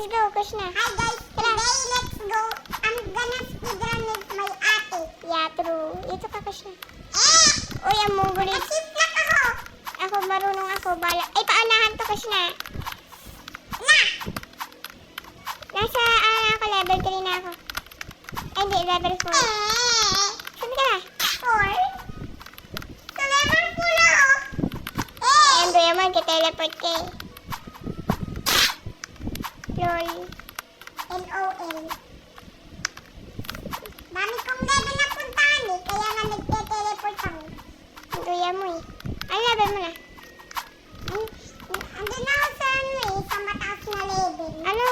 Let's go, Kush na. Hi guys, today let's go. I'm gonna speedrun with my ate. Yeah, true. Ito ka, Kush na. Eh! Uy, ang mongolid. Nasiplak ako. Ako, marunong ako. Bala. Ay, paunahan to, Kush na. Na! Nasa, ako, level 3 na ako. Ay, hindi, level 4. Eh! Sabi ka na. 4? Sa level 4 na ako. Eh! Ayun, Kuya Mon, teleport ka eh. Lol. LOL. Dami kong level na puntahan eh, kaya nga nagte-teleport ako. Ang Kuya mo eh. Ano level mo na? Andun ako sa ano eh, sa mataas na level. Ano?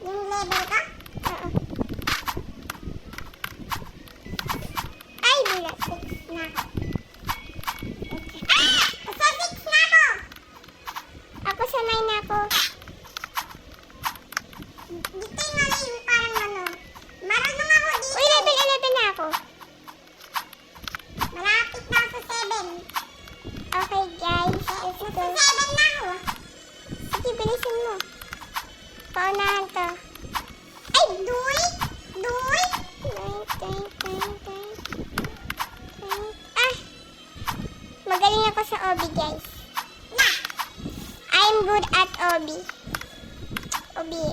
Yung level ka? Oo. Ay, bulat. 6 na ako. Ah! Sa 6 na ako! Ako sa 9 na ako. Dito yung ano yung parang ano. Marunong ako dito. Uy, level 11 na ako. Malapit na ako sa 7. Okay, guys. Let's Nasa go. 7 na ako. Sige, bilisin mo. Paunahan to. Ay, duy! Duy! Ah! Magaling ako sa Obi, guys. Na! I'm good at Obi. Obi.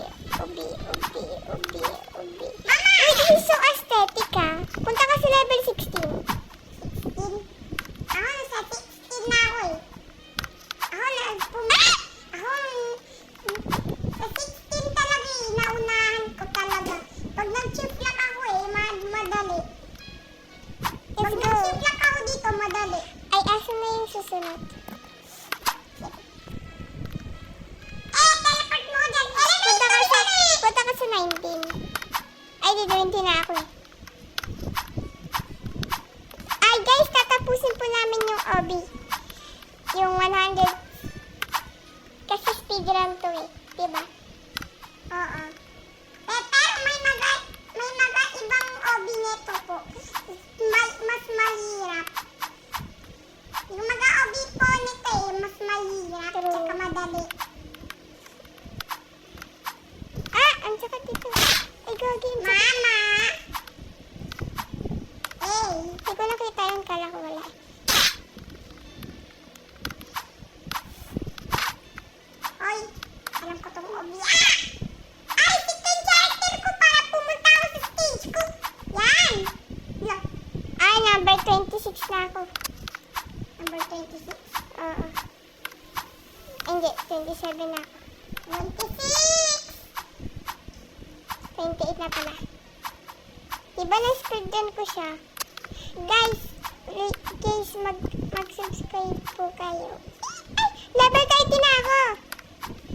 Mama! Uy, this is so aesthetic, ah. Punta ka sa level 16. 16. Ako nasa 16 na ako eh. Ako na sa 16 talaga eh. Naunahan ko talaga. Pag nag-chiplock ako eh, madali. Pag Let's go. nag-chiplock ako dito, madali. Ay, asan na yung susunod? Teleport mo dyan. Punta ka sa 19. Ay, di 20 na ako eh. Ay, guys, tatapusin po namin yung Obi. Yung 100. Kasi speedrun to eh. Diba? Oo. Pero may mga ibang obi nito po. Mas mahirap. Yung mga obi po nito eh, mas mahirap. True. Tsaka madali. Ah, ang sakat dito. Ay, gagi. Mama! Hey! Hindi ko nakita yun. Kala ko wala. Hoy! Alam ko tong obi. Ah! Ay! Ito yung character ko para pumunta ako sa stage ko. Yan! Look. Ay, number 26 na ako. Number 26. Oo. Hindi, 27 na ako. 26! 28 na pala. Diba na-speedrun ko siya? Guys, mag-subscribe po kayo. Ay, level 30 na ako!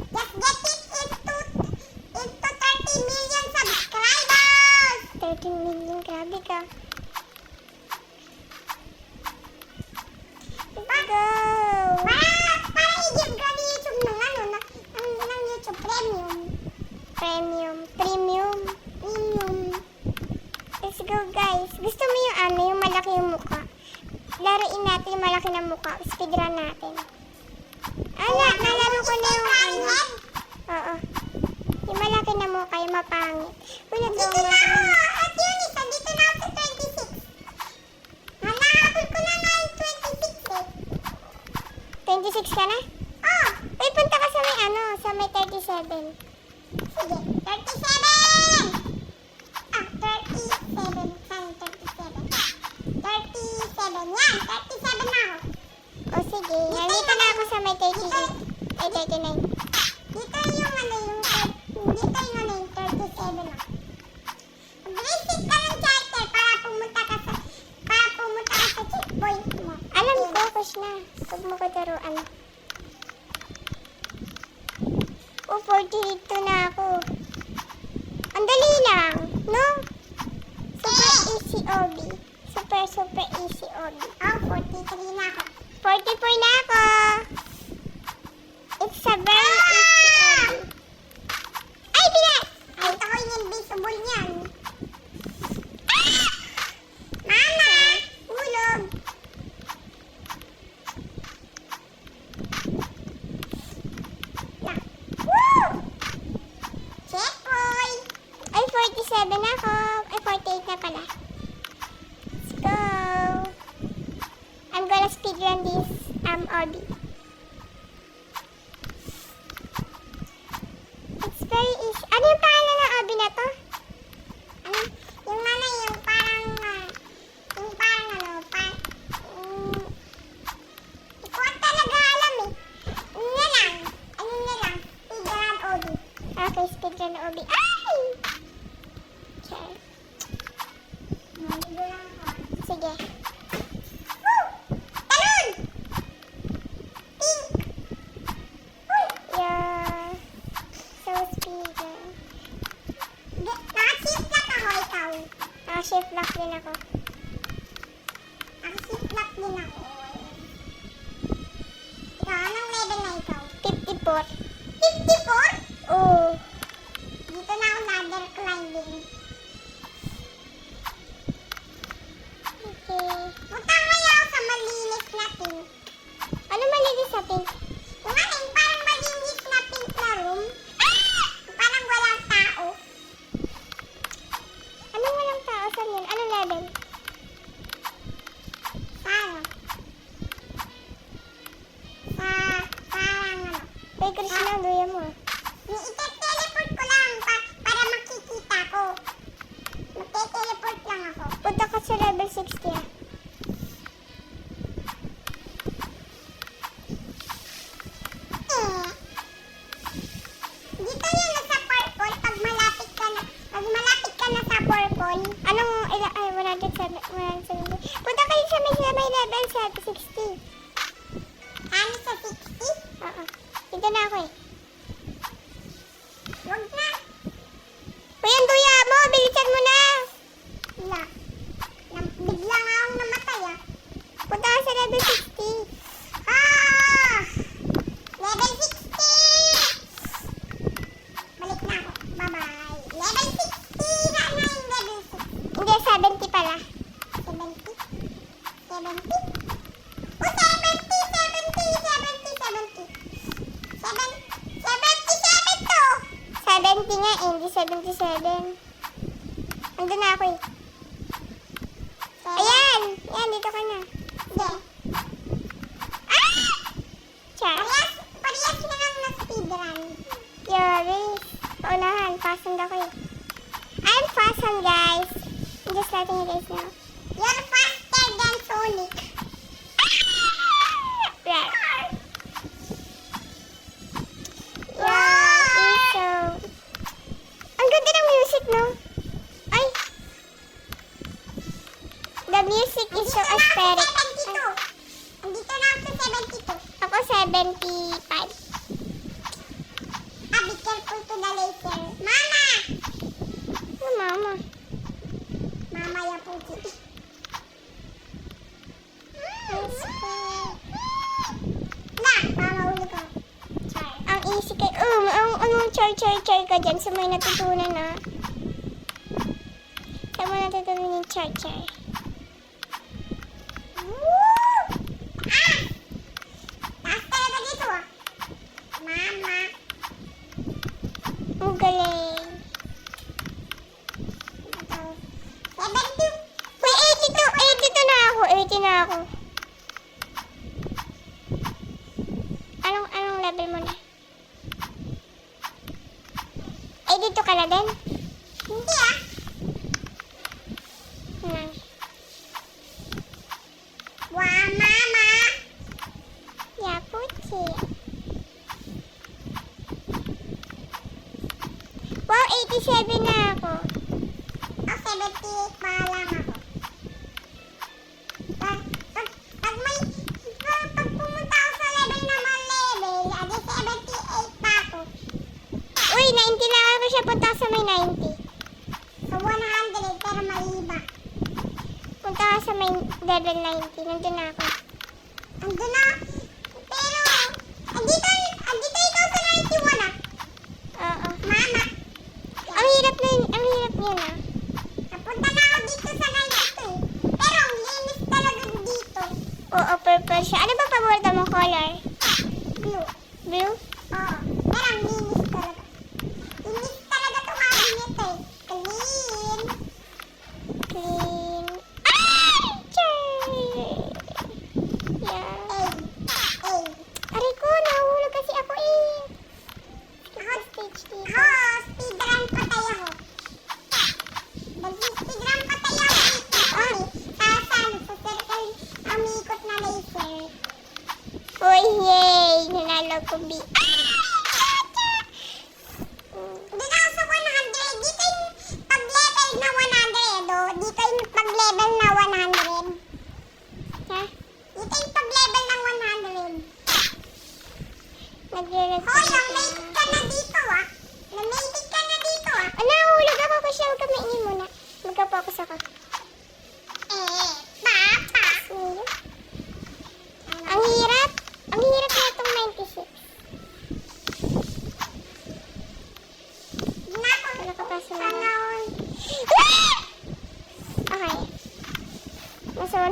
Just get it into 30 million subscribers! 13 million, grabe ka. Let's go! Para i-give ka ni YouTube ng ano, ng YouTube Premium. Premium. Let's go, guys. Gusto mo yung ano, yung malaki yung mukha? Laruin natin yung malaki na mukha. Speedrun natin. Nalaro ko na yung ano. Oo. Yung malaki na mukha, yung mapangit. Uy, Dito nagawa na mo. ako! At yun isa, dito na ako sa 26. Hanahabol ko na nga yung 26 eh. 26 ka na? Oh! Uy, punta ka sa may ano, sa may 37. Sige, 37! Ah, 37. Saan 37? 37. Yan, 37 na ako. O sige, nandito na ako sa may 38. Ay, 39. Dito yung ano, dito yung ano, yung 37 na. Mag-visit ka ng charter para pumunta ka sa checkpoint mo. Alam ko, push na. Huwag mo ko taruan. O, 42 na ako. Ang dali lang, no? Super easy OB. Super easy OB. Oh, 43 na ako. 44 na ako. It's a very easy OB. Ay, bilas! Ay, ito ko yung invisible niyan. Mama! Ulog! kay speedrun na Obi. Ay! Char. Maligo lang ako. Sige. Woo! Talon! Pink! Uy! Yeah. So speedrun. Naka-shift lock ako, ikaw. Shift lock din ako. Naka-shift lock din ako. Ikaw, anong level na ikaw? 54. 54? Oh. Dito na ako ladder climbing. Okay. Punta kaya ako sa malinis na pink. Ano malinis sa pink? Yung ano, yung parang malinis na pink na room. Yung parang walang tao. Anong walang tao? Saan yun? Anong level? Sa ano? Sa parang ano. Uy, Krishna, luya mo. Yung ite-teleport ko lang para makikita ko. Magte-teleport lang ako. Punta ka sa level 60 ah. Eh. Dito yun na sa purple. Pag malapit ka na sa purple. Anong, ay, 170. Punta kayo sa may level sa 60. Ano sa 60? Oo. Dito na ako eh. Huwag na. Uy, ang duya mo! Bilisan mo na! Wala. Bigla nga akong namatay ah. Punta ka sa level 60. Ah! Level 60! Balik na ako. Bye-bye. Level 60! Saan na yung level 6? Hindi, 70 pala. 70? 70? Oh, 70! 77 to! 70 nga eh, hindi 77. Andun na ako eh. Ayan! Ayan, dito ka na. Hindi. Ah! Char. Parehas na lang na speedrun. Yari. Paunahan, fastened ako eh. I'm fastened, guys. I'm just letting you guys know. You're faster than Sonic. Yeah. Wow! Yeah, so... Ang ganda ng music, no? Ay! The music is so aesthetic. Andito na ako sa 72. Ako 75. Ah, be careful to the laser. Mama! Oh, mama. Mama ya puti. Na, mama uli ko. Char. Ang easy kay... Anong char ka dyan sa may natutunan na? Sa may natutunan yung char. Woo! Ah! Taas talaga dito ah. Mama. Ang galing. Ito. 72. Uy, 82 na ako. 80 na ako. Anong level mo na? 82 ka na din? Hindi ah. Hmm. Wow, mama. Yeah, puti. Wow, 87 na ako. Oh, 78 pa lang ako. Pag pumunta ako sa level naman adi 78 pa ako. Uy, 90 na ako siya. Punta ka sa may 90. So 100 pero maliba. Punta ka sa may level 90. Nandun na ako. Andun na. Pero, andito ikaw sa 91 ah. Oo. Mama. Ang hirap yun ah. Napunta na ako dito sa 92 eh. Pero ang linis talaga dito. Oo, purple siya. Ano ba paborito mong color? Blue. Blue? Oo. Pero ang linis talaga. Linis talaga itong cabinet eh. Clean. Clean. Ay! Chay! Yeah. Eh. Aray ko, nahulog kasi ako eh. Ako, Stage dito. speedrun patay ako. Nag-speedrun patay ako dito. Sa circle, umikot na laser. Uy, yay! Nanalo ko B. Ah!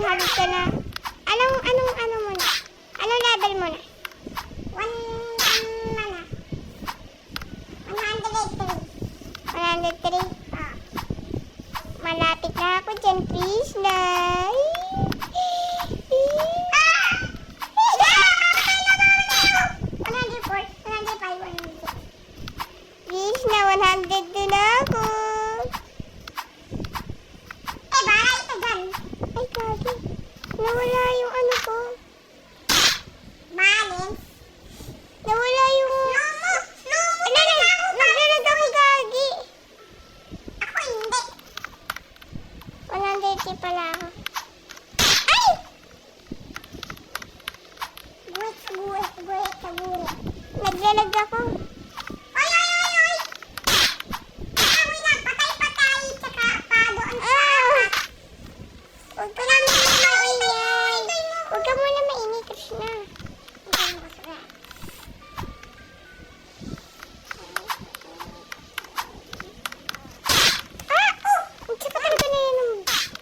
100 ka na. Ano mo na? Anong level mo na? 103. Malapit na ako dyan, please na. Please na, 100 din ako. Ay, gagi. Nawala yung ano ko. Nawala yung... Naglalag ako, gagi. 100 pala ako. Ay! Naglalag ako. Huwag ka na maingay. Huwag ka muna maingay, Krishna. Ang tsaka talaga na yun ang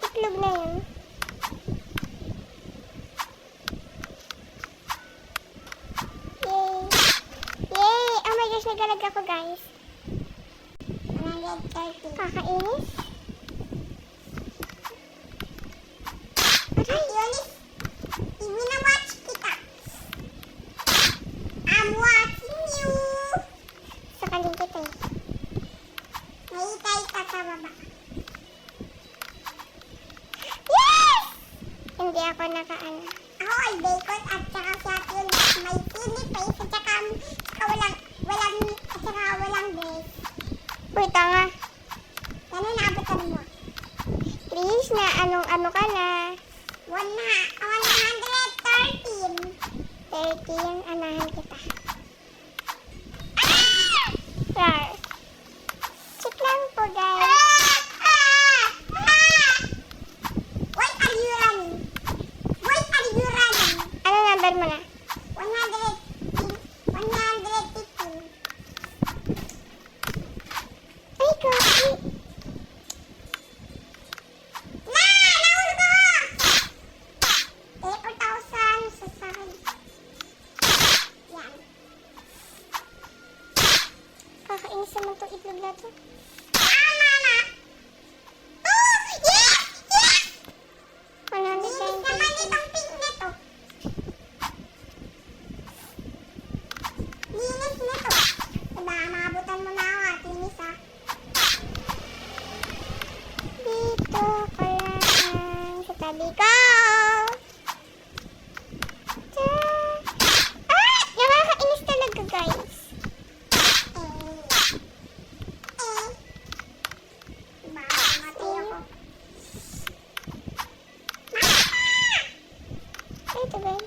itlog na yun. Yay! Yay! Oh my gosh, nagalag ako, guys. Kakainis. Sakaling kita eh. Yes! Hindi ako nakaano. Ako ay bacon at saka sa atin may chili paste at saka walang base. Uy, tanga. Ganun naabutan mo. Please na, ano ka na? 113. 30 yung anahan kita. Ah! Rar. Check lang po, guys. Why are you running? Ano number mo na? 115. Ay, gagi. Nahulog ako! 4,000 sa sakin. Yan. Kakainis naman itong itlog na to. Tama na! Oh! Yes! Yes! 190. Linis naman itong pink na to. Linis na to. Diba, maabutan mo na ako at linis ah. Dito ka lang sa tabi ko. Nakakainis talaga, guys. Diba, mamatay ako. Ay, ito ba yun?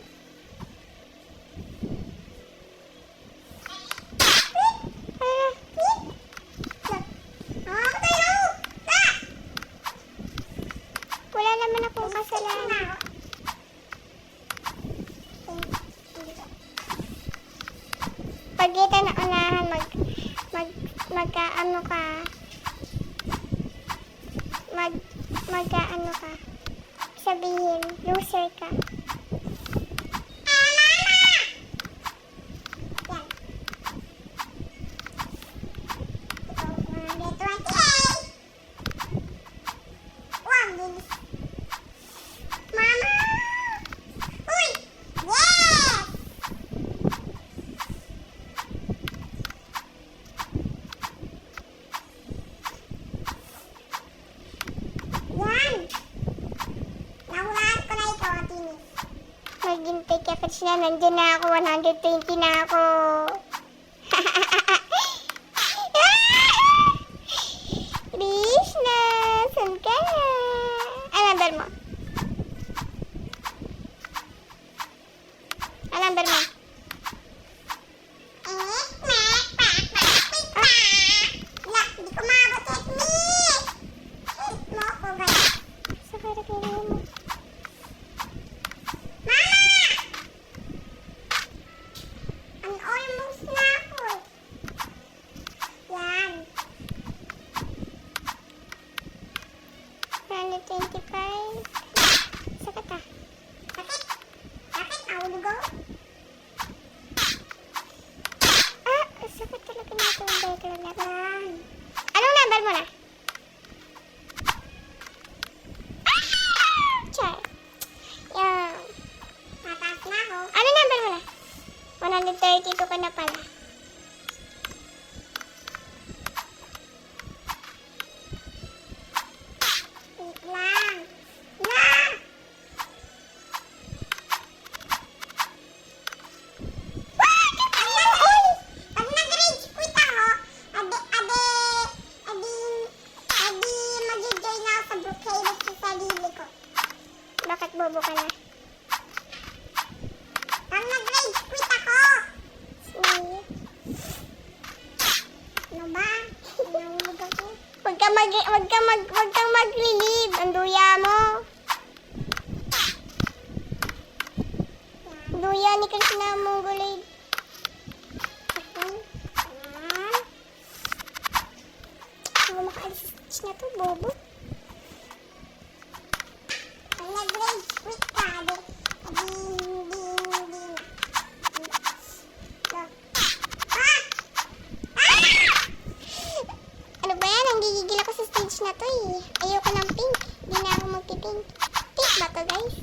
Ah, Mamatay ako! wala naman akong kasalanan. Pag kita na unahan, magkaano ka, magkaano ka, sabihin, loser ka. Mama! Uy! Yes! Yan! Nahulaan ko na ito, Atinis. Maghintay ka, Krishna, nandiyan na ako, 120 na ako. Krishna, saan ka na? Ano number mo? Ano number mo? Di ko maabot at me! Hit mo ako, guys. Sa karakaya mo. Mama! I'm almost number mo na? Char. Yan. Tataas na ako. Ano number mo na? 132 ka na pala. Wait lang. Na! Pag nag-rage quit ako, mag-join na ako sa Brookhaven sa sarili ko. Bakit bobo ka na? Pag nag-rage quit ako, Sige. ano ba? Nahulog ako. Wag kang mag-relieve. Ang duya mo. Duya ni Krishna Mongoloid. Yan. Ako makaalis sa stage na to, bobo. Pag nag-rage quit ka, hindi na. Ah! Ano ba yan? Ang gigigil ako sa stage na to eh. Ayoko ng pink. Hindi na ako magpipink. Pink ba to, guys?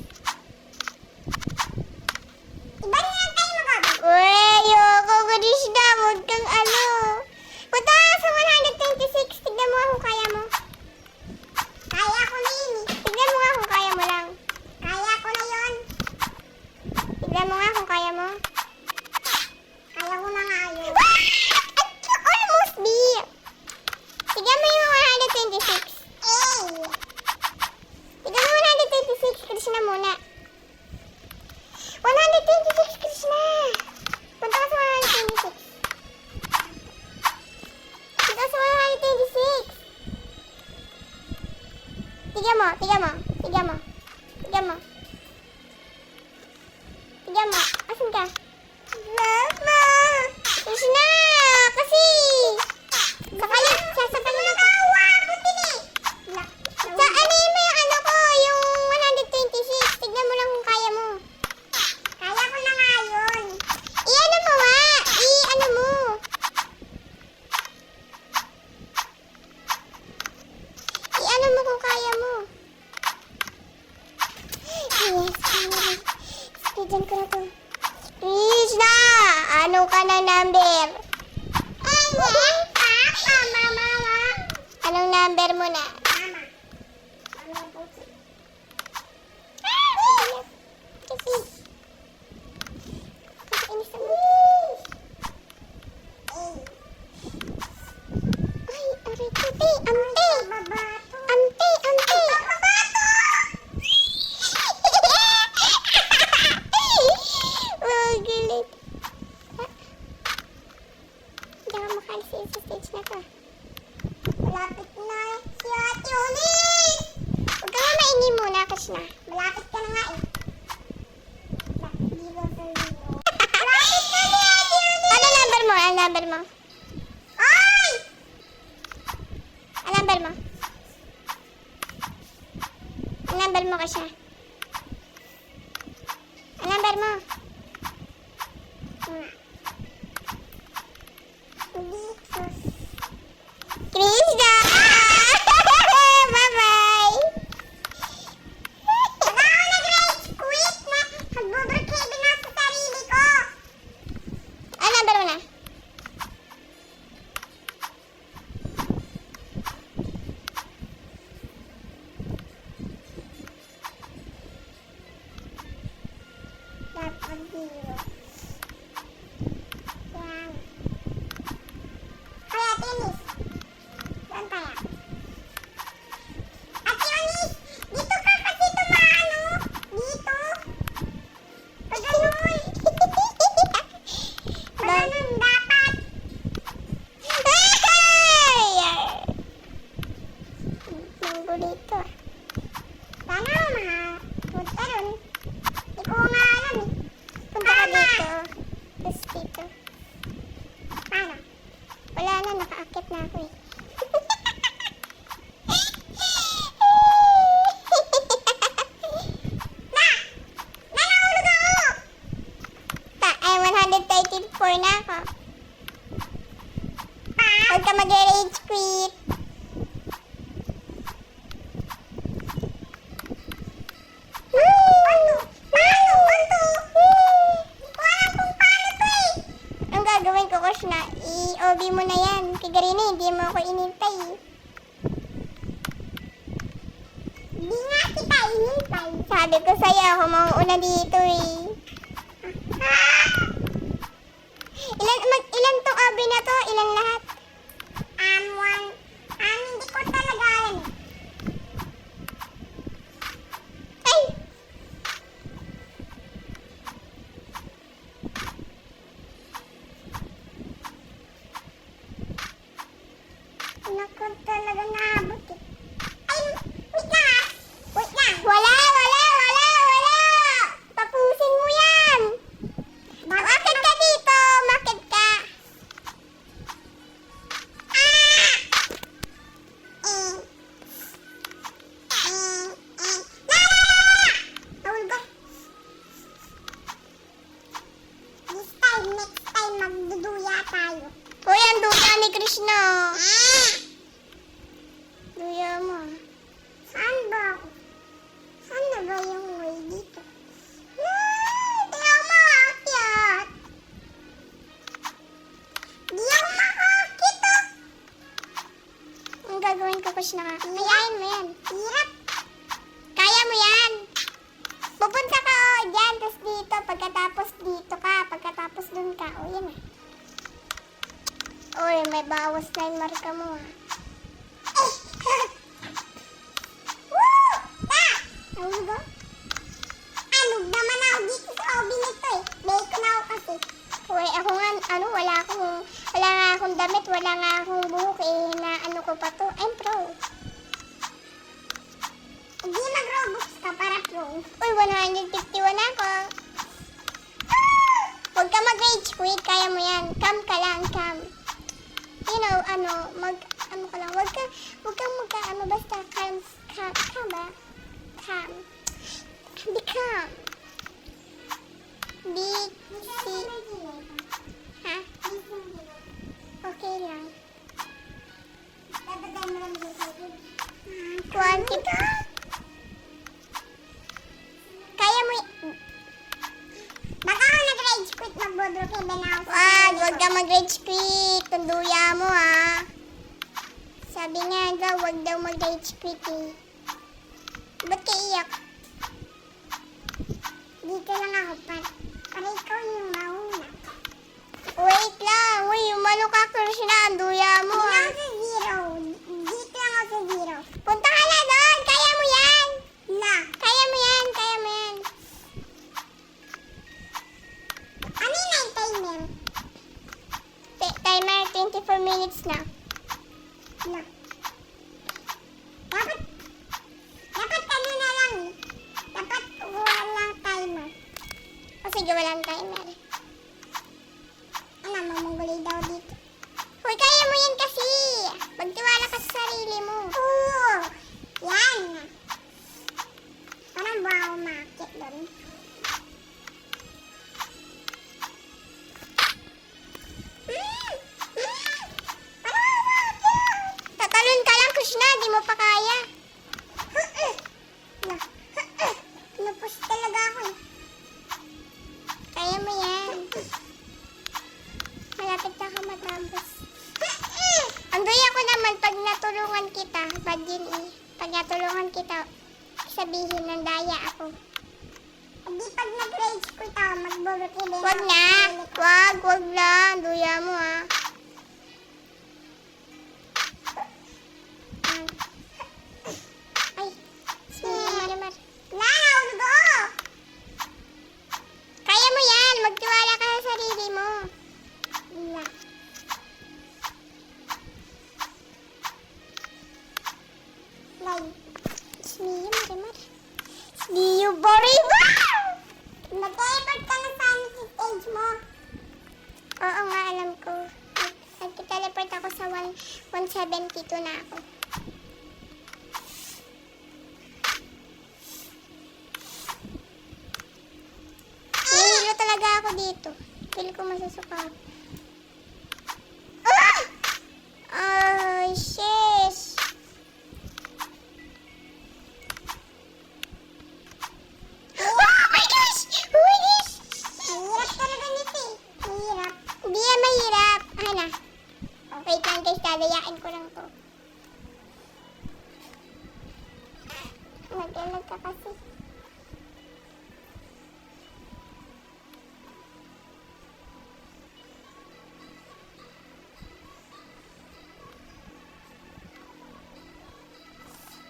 Iba na lang tayo mag-order. Uy, ayoko, Krishna. Huwag kang ano. Punta ka sa 126. Tignan mo kung kaya mo. Kaya ko na yun eh. Tignan mo nga kung kaya mo lang. Kaya ko na yun. Tignan mo nga kung kaya mo. Kaya ko na nga yun. Almost be. Tignan mo yung 126. Eh! Tignan mo 126, Krishna muna. 126, Krishna. Punta ka sa 126. Punta ka sa 126. Tignan mo, tignan mo, tignan mo. Tignan mo. Tignan mo. Asan ka? Mama! Krishna! Kasi! Sakalit, sasakalin ako. Butin eh! Sa ano mo yung ano ko, yung 126. Tignan mo lang kung kaya mo. Kaya ko na nga yun. I-ano mo nga. I-ano mo. I-ano mo kung kaya mo. Yes, finally. Speedrun ko na to. Krishna! Ano ka na number? Papa, mama. Anong number mo na? Mama. Mama, buti. Kasi... Kakainis na mo. Eh, Ay, aray ko. Te, ante. babato. Ante, ante. Magalit. Hindi ako makalis sa stage na to. Malapit na si Ate Ulis. Huwag ka nga maingay muna, Krishna. Malapit ka na nga eh. Hindi ba sa iyo? Ano number mo? Ano number mo? Ay! Ano number mo? Ano number mo, Krishna? Ano number mo? Jesus. Krishna! Bye-bye! Wala ako nag-rage quit na. Mag-Brookhaven na sa sarili ko. Ano number mo na? Dapat zero. Yan. Kaya, Tinis. Saan kaya? Ate Unis, dito ka kasi tumaano. Dito. Paganoy. Paganon dapat. Mangulito. Sana mapunta ron. Hindi ko nga alam eh. Punta ka dito. Tapos dito. Paano? Wala na, nakaakit na ako eh. Nanahulog ako! Ay, 134 na ako. Pa? Huwag ka mag-rage quit. mo ako inintay eh. Di nga kita inintay. Sabi ko sa'yo, ako mauuna dito eh. Ilan tong obi na to? Ilan lahat? Hindi ko talaga alam. Ay! Naku, talaga naabot eh. Ay, wait lang ah. Wait lang. Wala! Tapusin mo yan! Makit ka dito! Makit ka! Tawal ba? This time, next time, magduduya tayo. Uy, ang duya ni Krishna. Duya mo. Saan ba ako? Saan na ba yung way dito? Di ako makakit. Di ako makakit oh. Ang gagawin ko, Krishna ka. Kayain mo yan. Hirap. Kaya mo yan. Pupunta ka dyan, tapos dito. Pagkatapos dito ka. Pagkatapos dun ka. O, yan ah. Uy, may bawas na yung marka mo ah. Woo! Tawag ba? Anong naman ako dito sa obi nito eh. Bacon na ako kasi. Uy, ako nga, wala nga akong damit, wala nga akong buhok eh, na ano ko pa to. I'm pro. Hindi mag-robux ka para pro. Uy, 151 ako. Huwag ka mag-rage quit, kaya mo yan. Cam ka lang, cam. You know, ka lang. Huwag kang basta cam ba? Cam. Be calm. Ha? Okay lang. Babagay mo lang dito. Quantity. Kaya mo Baka ako nag-rage quit, mag-bodro kay Ben ako. Huwag ka mag-rage quit. Tunduya mo, ha. Sabi nga daw, huwag daw mag-rage quit, eh. Ba't ka iyak? Dito lang ako para ikaw yung mauna. Wait lang. Uy, umano ka, Krishna. Ang duya mo, Dito ha. ako sa zero. Dito lang ako sa zero. Punta ka na doon. Kaya mo yan. Na. Kaya mo yan. Ano yung timer? Timer, 24 minutes na. Na. Dapat ano na lang eh. Dapat walang timer. O sige, walang timer. Ano, mamungguloy daw dito. Uy, kaya mo yan kasi. Magtiwala ka sa sarili mo. Oo. Yan. Parang ba ako makakit doon? Tatalon ka lang, Krishna. Di mo pa kaya. Napos talaga ako eh. Kaya mo yan. Malapit na ka matapos. Ang daya ko naman pag natulungan kita. Bad yun eh. Pag natulungan kita, sabihin ng daya ako. Hindi pag nag-rage quit ako, mag-borot kay Ben. Wag na. Wag lang. Duya mo ah. Ay. Marimar. Nahulog ako. Kaya mo yan. Magtiwala ka sa sarili mo. Na. Lay. Smiyo, Marimar. Smiyo, Bariba! Nag-effort ka na sana sa stage mo. Oo nga, alam ko. Nag-teleport ako sa 172 na ako. Nahihilo talaga ako dito. Feel ko masusuka ako. Ah! Ay, sis. Oh my gosh! Oh my gosh! Mahirap talaga nito eh. Mahirap. Hindi yan mahirap. Ay na. Wait lang guys, dadayain ko lang to. Nag-elag ka kasi.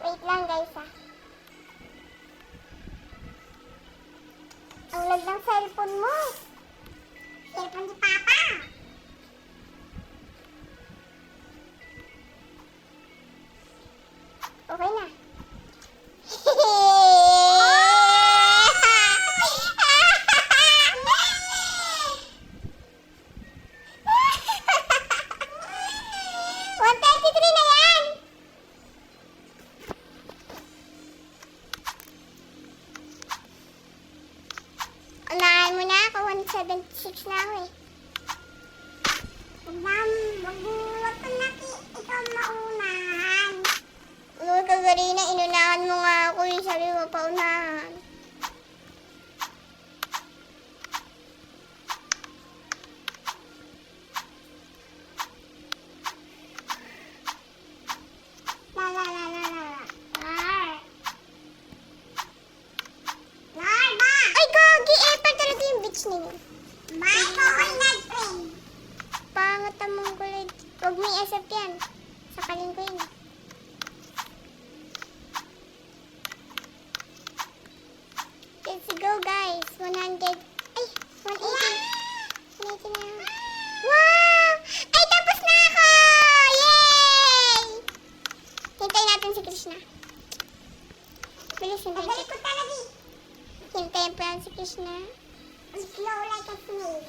Wait lang guys ah. Ang lag ng cellphone mo. Cellphone ni Papa. Okay na. $133 na yan. Unahan mo na ako. 176 na ako eh. Wag ko na ikaw maunahan. Huwag ka Karina, inunahan mo nga ako eh. Sabi mo pa unahan. La la la la la. Lar. Lar ba? Ay, gagi! Epal talaga yung bitch ninyo. Ba ko ay nag-pray. Pangat ang mong kulay. Huwag may SF yan. Sakalin ko yun. Let's go guys. 100. Ay, 180. 180 na lang. Wow! Ay, tapos na ako! Yay! Hintayin natin si Krishna. Bilis, hintayin. Nagalit ko talaga. Hintayin pa yan si Krishna. Slow like a snail.